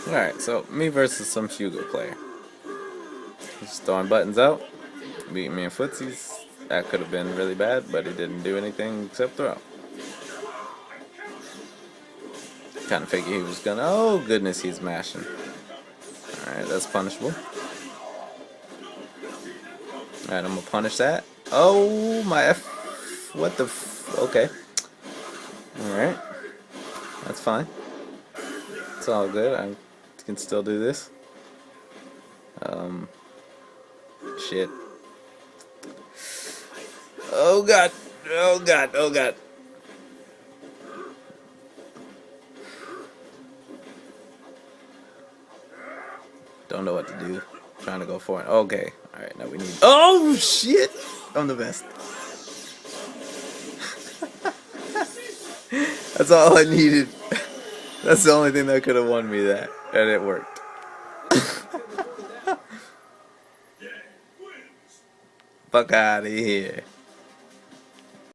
Alright, so me versus some Hugo player. Just throwing buttons out, beating me in footsies. That could have been really bad, but he didn't do anything except throw. Kind of figured he was gonna. Oh goodness, he's mashing. Alright, that's punishable. Alright, I'm gonna punish that. Oh my F. What the f. Okay. Alright. That's fine. It's all good. I can still do this. Shit. Oh god. Oh god. Oh god. Don't know what to do. Trying to go for it. Okay. Alright, now we need. Oh shit! I'm the best. That's all I needed. That's the only thing that could have won me that. And it worked. Fuck out of here.